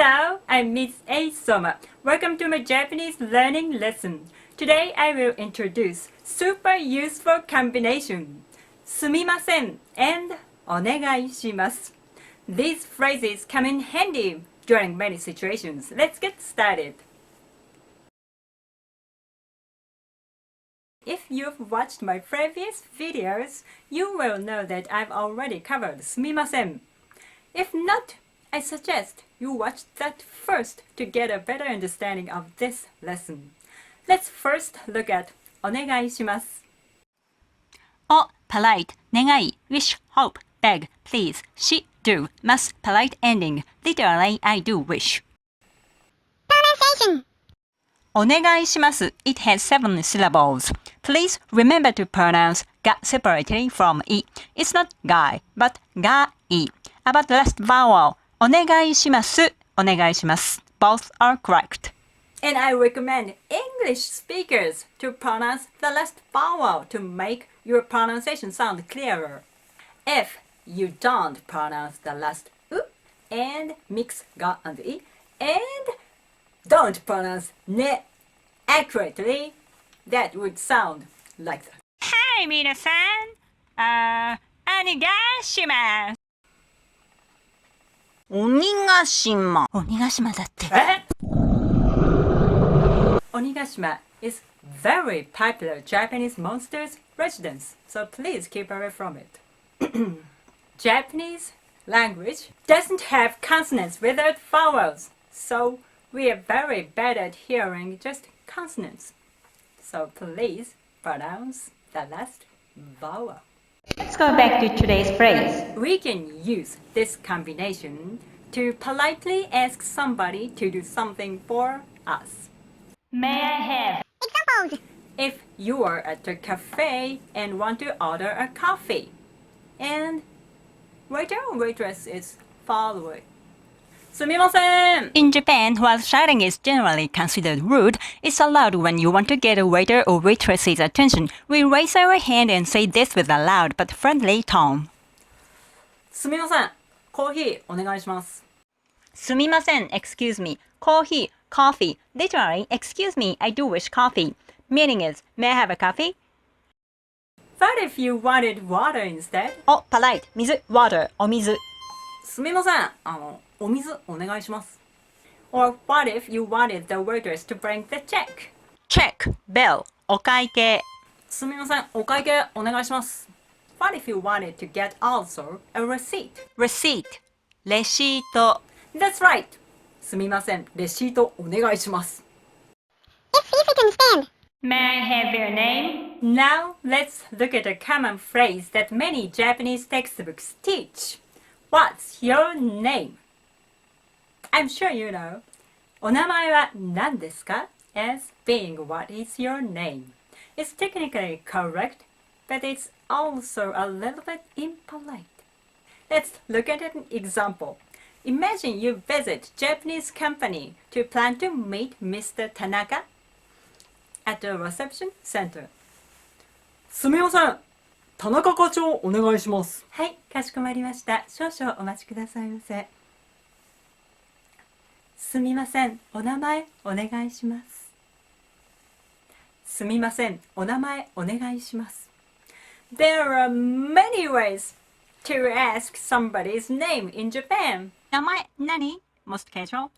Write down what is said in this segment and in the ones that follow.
Hello, I'm Miss A Soma. Welcome to my Japanese learning lesson. Today I will introduce super useful combination すみません and お願いします. These phrases come in handy during many situations. Let's get started. If you've watched my previous videos, you will know that I've already covered すみません. If not, I suggest you watch that first to get a better understanding of this lesson. Let's first look at お願いします. O, polite, 願い, wish, hope, beg, please, she, do, must, polite ending. Literally, I do wish. Pronunciation. お願いします. It has 7 syllables. Please remember to pronounce ga separately from i. It's not guy, but ga i. About the last vowel, お願いします, お願いします. Both are correct. And I recommend English speakers to pronounce the last vowel to make your pronunciation sound clearer. If you don't pronounce the last u and mix ga and i, and don't pronounce ne accurately, that would sound like that. はい、皆さん。お願いします。お願いします。お願いしますだって。Onigashima is very popular Japanese monster's residence, so please keep away from it. Japanese language doesn't have consonants without vowels, so we are very bad at hearing just consonants. So please pronounce the last vowel. Let's go back to today's phrase. We can use this combination to politely ask somebody to do something for us. May I have? Examples. If you are at a cafe and want to order a coffee, and waiter or waitress is far away. すみません. In Japan, while shouting is generally considered rude, it's allowed when you want to get a waiter or waitress's attention. We raise our hand and say this with a loud but friendly tone. すみません. コーヒーお願いします. すみません, excuse me. Coffee, coffee. Literally, excuse me, I do wish coffee. Meaning is, may I have a coffee? But if you wanted water instead? O, polite, 水, water, お水. すみません. お水お願いします. Or what if you wanted the waitress to bring the check? Check, bill, お会計. すみません. お会計お願いします. What if you wanted to get also a receipt? Receipt, レシート. That's right. すみません。レシートお願いします. Let's see if we can understand. May I have your name? Now let's look at a common phrase that many Japanese textbooks teach. What's your name? I'm sure you know. お名前は何ですか? as being what is your name. It's technically correct, but it's also a little bit impolite. Let's look at an example. Imagine you visit Japanese company to plan to meet Mr. Tanaka at the reception center. すみません。田中課長お願いします。はい、かしこまりました。少々お待ちくださいませ。すみません。お名前お願いします。すみません。お名前お願いします。There are many ways to ask somebody's name in Japan. 名前何? Most casual.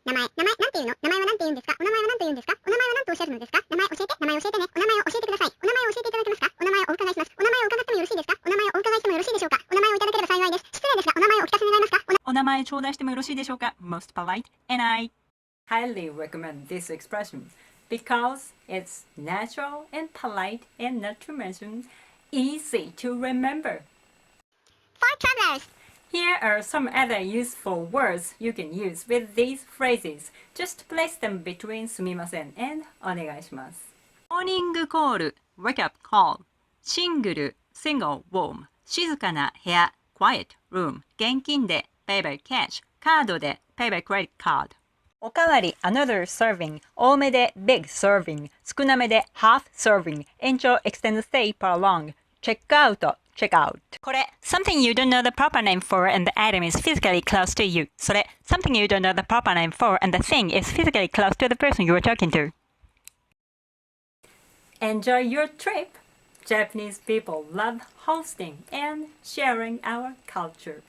名前なんていうの？名前はなんて言うんですか？お名前はなんと言うんですか？お名前はなんとおっしゃるのですか？名前教えてね。お名前を教えてください。お名前を教えていただけますか？お名前をお伺いします。お名前を伺ってもよろしいですか？お名前をお伺いしてもよろしいでしょうか？お名前をいただければ幸いです。失礼ですが、お名前をお聞かせ願えますか？お名前頂戴してもよろしいでしょうか? Most polite, and I highly recommend this expression because it's natural and polite and not to mention easy to remember. For travelers. Here are some other useful words you can use with these phrases. Just place them between すみません and お願いします. Morning call, wake up call. Single, single, warm. 静かな部屋 quiet room. 現金で pay by cash. カードで pay by credit card. おかわり another serving. 多めで big serving. 少なめで half serving. 延長 extend stay prolong. チェックアウト check out. これ something you don't know the proper name for and the item is physically close to you. それ something you don't know the proper name for and the thing is physically close to the person you are talking to. Enjoy your trip. Japanese people love hosting and sharing our culture.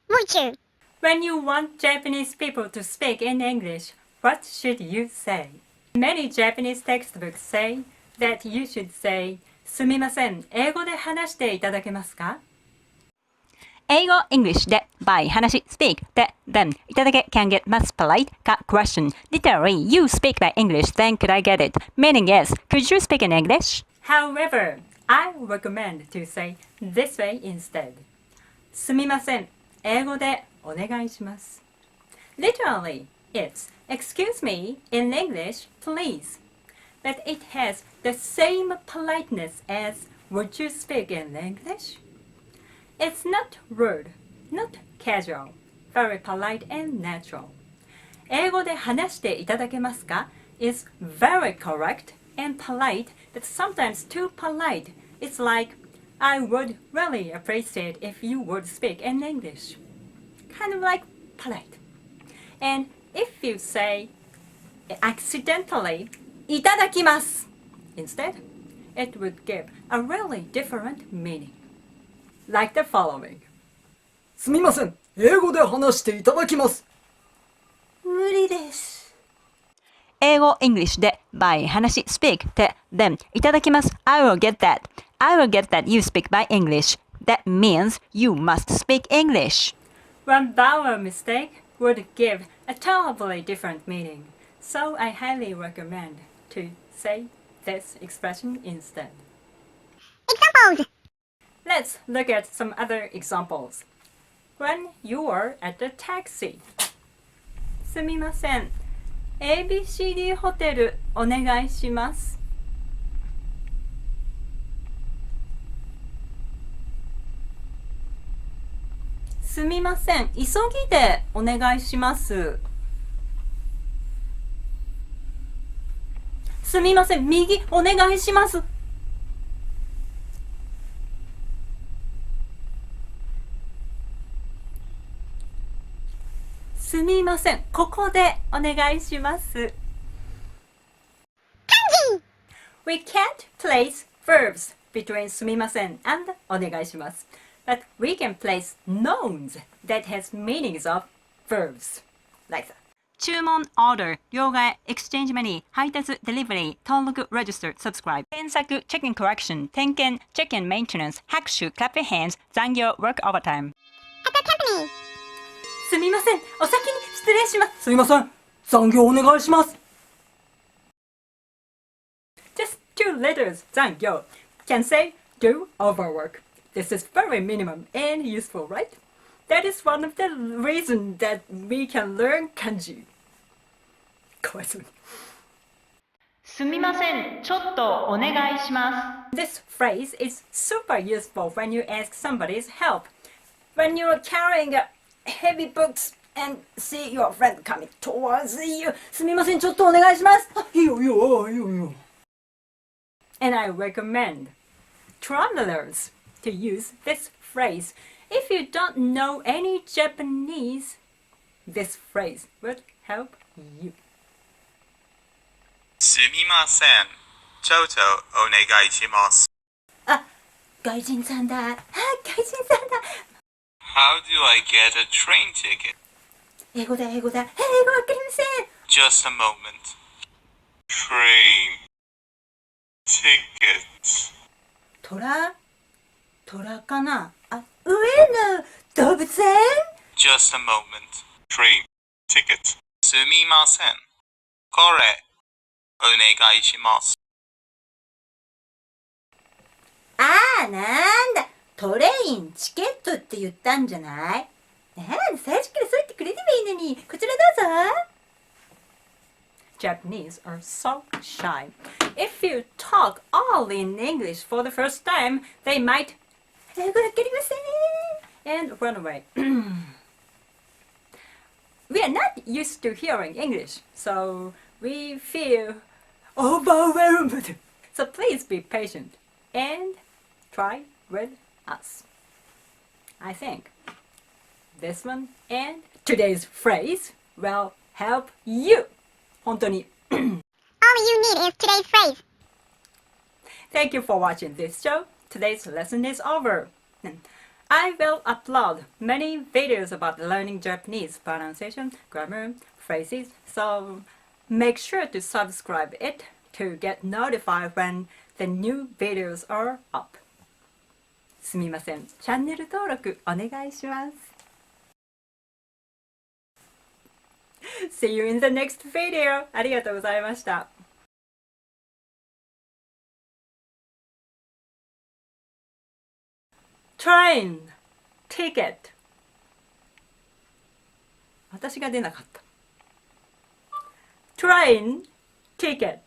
もう一周 When you want Japanese people to speak in English, what should you say? Many Japanese textbooks say that you should say, すみません、英語で話していただけますか？英語 English で by 話 speak で then いただけ can get must polite か question literally you speak by English then could I get it meaning is could you speak in English? However, I recommend to say this way instead. すみません、英語でお願いします。Literally, it's excuse me in English, please. But it has the same politeness as would you speak in English? It's not rude, not casual, very polite and natural. 英語で話していただけますか is very correct and polite, but sometimes too polite. It's like, I would really appreciate if you would speak in English. Kind of like polite. And if you say accidentally, いただきます instead, it would give a really different meaning. Like the following. すみません、英語で話していただきます。無理です。英語 English で by 話 speak で then いただきます I will get that I will get that you speak by English that means you must speak English. One vowel mistake would give a totally different meaning. So I highly recommend to say this expression instead. Examples Let's look at some other examples. When you are at the taxi. すみません。ABCD ホテルお願いします。すみません。急ぎでお願いします。すみません。右お願いします。すみません。ここでお願いします。We can't place verbs between すみません and お願いします。But we can place nouns that has meanings of verbs. Like that. 注文 order 両替 exchange money 配達 delivery 登録 register subscribe 検索 check in correction 点検 check in maintenance 拍手 clap your hands 残業 work overtime at the company すみません。お先に失礼します。すみません、残業お願いします。Just two letters, 残業 can say do overwork. This is very minimum and useful, right? That is one of the reasons that we can learn kanji. かわいそうに。すみませんちょっとお願いします This phrase is super useful when you ask somebody's help. When you're carrying heavy books and see your friend coming towards you. すみません、ちょっとお願いします。いいよいいよいいよいいよ。And I recommend travelers to use this phrase. If you don't know any Japanese, this phrase would help you. すみません。ちょっとお願いします。あ、外人さんだ。あ、外人さんだ。How do I get a train ticket? 英語だ、英語だ。英語わかりません。Just a moment. Train ticket. 虎かなあ、上の動物園 Just a moment. Train ticket. すみません。これ、お願いします。ああ、なんだ。トレイン、チケットって言ったんじゃないなんだ、最初からそう言ってくれればいいのに。こちらどうぞ。Japanese are so shy. If you talk all in English for the first time, they might 英語わかりません and run away. We are not used to hearing English, so we feel overwhelmed. So please be patient and try with us. I think this one and today's phrase will help you. 本当に。All you need is today's phrase. Thank you for watching this show. Today's lesson is over. I will upload many videos about learning Japanese pronunciation, grammar, phrases, so make sure to subscribe it to get notified when the new videos are up. すみません。チャンネル登録お願いします。See you in the next video. ありがとうございました。Train ticket 私が出なかった。Train ticket